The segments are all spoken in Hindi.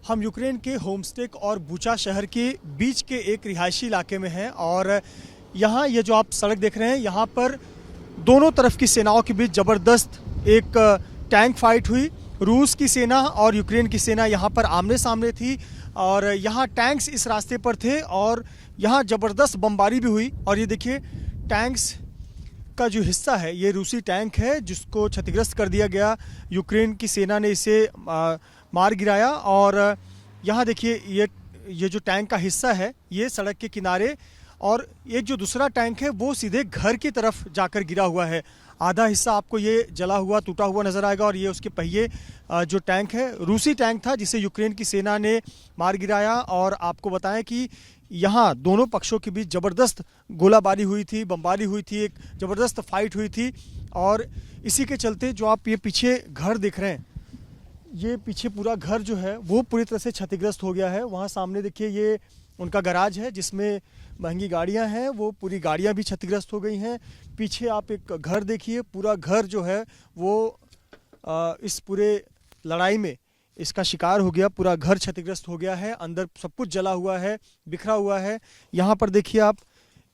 हम यूक्रेन के होमस्टेक और बुचा शहर के बीच के एक रिहायशी इलाके में हैं और यहाँ ये जो आप सड़क देख रहे हैं, यहाँ पर दोनों तरफ की सेनाओं के बीच ज़बरदस्त एक टैंक फाइट हुई। रूस की सेना और यूक्रेन की सेना यहाँ पर आमने सामने थी और यहाँ टैंक्स इस रास्ते पर थे और यहाँ ज़बरदस्त बमबारी भी हुई। और ये देखिए, टैंक्स का जो हिस्सा है ये रूसी टैंक है जिसको क्षतिग्रस्त कर दिया गया। यूक्रेन की सेना ने इसे मार गिराया और यहाँ देखिए ये जो टैंक का हिस्सा है ये सड़क के किनारे, और एक जो दूसरा टैंक है वो सीधे घर की तरफ जाकर गिरा हुआ है। आधा हिस्सा आपको ये जला हुआ टूटा हुआ नज़र आएगा और ये उसके पहिए जो टैंक है रूसी टैंक था जिसे यूक्रेन की सेना ने मार गिराया। और आपको बताएं कि यहाँ दोनों पक्षों के बीच ज़बरदस्त गोलाबारी हुई थी, बमबारी हुई थी, एक ज़बरदस्त फाइट हुई थी। और इसी के चलते जो आप ये पीछे घर देख रहे हैं, ये पीछे पूरा घर जो है वो पूरी तरह से क्षतिग्रस्त हो गया है। वहाँ सामने देखिए ये उनका गैराज है जिसमें महंगी गाड़ियाँ हैं, वो पूरी गाड़ियाँ भी क्षतिग्रस्त हो गई हैं। पीछे आप एक घर देखिए, पूरा घर जो है वो इस पूरे लड़ाई में इसका शिकार हो गया, पूरा घर क्षतिग्रस्त हो गया है। अंदर सब कुछ जला हुआ है, बिखरा हुआ है। यहाँ पर देखिए आप,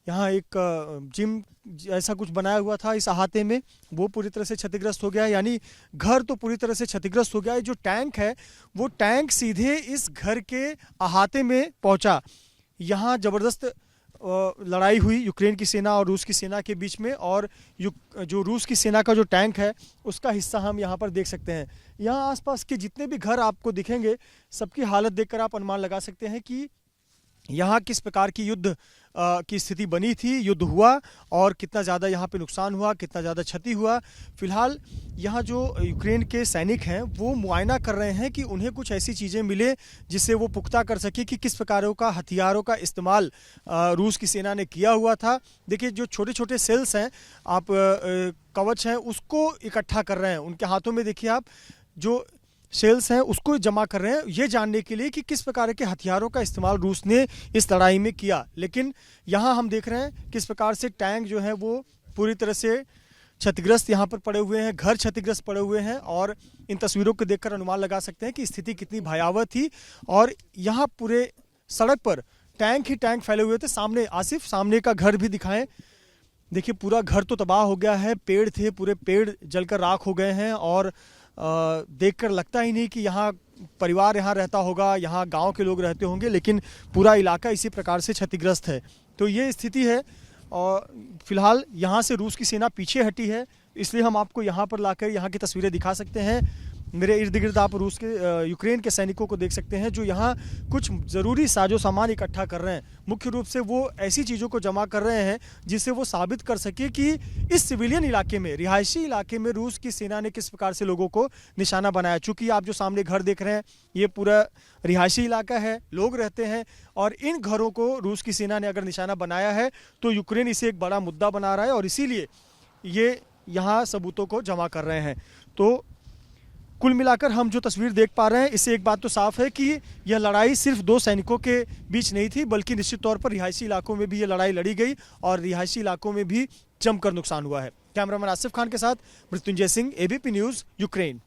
यहाँ एक जिम ऐसा कुछ बनाया हुआ था इस अहाते में, वो पूरी तरह से क्षतिग्रस्त हो गया है। यानी घर तो पूरी तरह से क्षतिग्रस्त हो गया है। जो टैंक है वो टैंक सीधे इस घर के अहाते में पहुंचा। यहाँ ज़बरदस्त लड़ाई हुई यूक्रेन की सेना और रूस की सेना के बीच में, और जो रूस की सेना का जो टैंक है उसका हिस्सा हम यहाँ पर देख सकते हैं। यहाँ आसपास के जितने भी घर आपको दिखेंगे सबकी हालत देखकर आप अनुमान लगा सकते हैं कि यहाँ किस प्रकार की युद्ध की स्थिति बनी थी, युद्ध हुआ और कितना ज़्यादा यहाँ पे नुकसान हुआ, कितना ज़्यादा क्षति हुआ। फिलहाल यहाँ जो यूक्रेन के सैनिक हैं वो मुआयना कर रहे हैं कि उन्हें कुछ ऐसी चीज़ें मिले जिससे वो पुख्ता कर सके कि किस प्रकारों का हथियारों का इस्तेमाल रूस की सेना ने किया हुआ था। देखिए, जो छोटे छोटे सेल्स हैं, आप कवच हैं, उसको इकट्ठा कर रहे हैं। उनके हाथों में देखिए आप जो सेल्स हैं उसको जमा कर रहे हैं, ये जानने के लिए कि किस प्रकार के हथियारों का इस्तेमाल रूस ने इस लड़ाई में किया। लेकिन यहाँ हम देख रहे हैं किस प्रकार से टैंक जो है वो पूरी तरह से क्षतिग्रस्त यहाँ पर पड़े हुए हैं, घर क्षतिग्रस्त पड़े हुए हैं। और इन तस्वीरों को देखकर अनुमान लगा सकते हैं कि स्थिति कितनी भयावह थी। और यहाँ पूरे सड़क पर टैंक ही टैंक फैले हुए थे। सामने आसिफ, सामने का घर भी दिखाएं। देखिए, पूरा घर तो तबाह हो गया है, पेड़ थे, पूरे पेड़ जलकर राख हो गए हैं। और देखकर लगता ही नहीं कि यहाँ परिवार यहाँ रहता होगा, यहाँ गांव के लोग रहते होंगे, लेकिन पूरा इलाका इसी प्रकार से क्षतिग्रस्त है। तो ये स्थिति है और फिलहाल यहाँ से रूस की सेना पीछे हटी है, इसलिए हम आपको यहाँ पर लाकर यहाँ की तस्वीरें दिखा सकते हैं। मेरे इर्द गिर्द आप यूक्रेन के सैनिकों को देख सकते हैं जो यहाँ कुछ ज़रूरी साजो सामान इकट्ठा कर रहे हैं। मुख्य रूप से वो ऐसी चीज़ों को जमा कर रहे हैं जिससे वो साबित कर सके कि इस सिविलियन इलाके में, रिहायशी इलाके में रूस की सेना ने किस प्रकार से लोगों को निशाना बनाया। चूँकि आप जो सामने घर देख रहे हैं ये पूरा रिहायशी इलाका है, लोग रहते हैं, और इन घरों को रूस की सेना ने अगर निशाना बनाया है तो यूक्रेन इसे एक बड़ा मुद्दा बना रहा है और इसीलिए ये यहाँ सबूतों को जमा कर रहे हैं। तो कुल मिलाकर हम जो तस्वीर देख पा रहे हैं, इससे एक बात तो साफ है कि यह लड़ाई सिर्फ दो सैनिकों के बीच नहीं थी, बल्कि निश्चित तौर पर रिहायशी इलाकों में भी ये लड़ाई लड़ी गई और रिहायशी इलाकों में भी जमकर नुकसान हुआ है। कैमरामैन आसिफ खान के साथ Mrityunjay Singh, ABP news, Ukraine.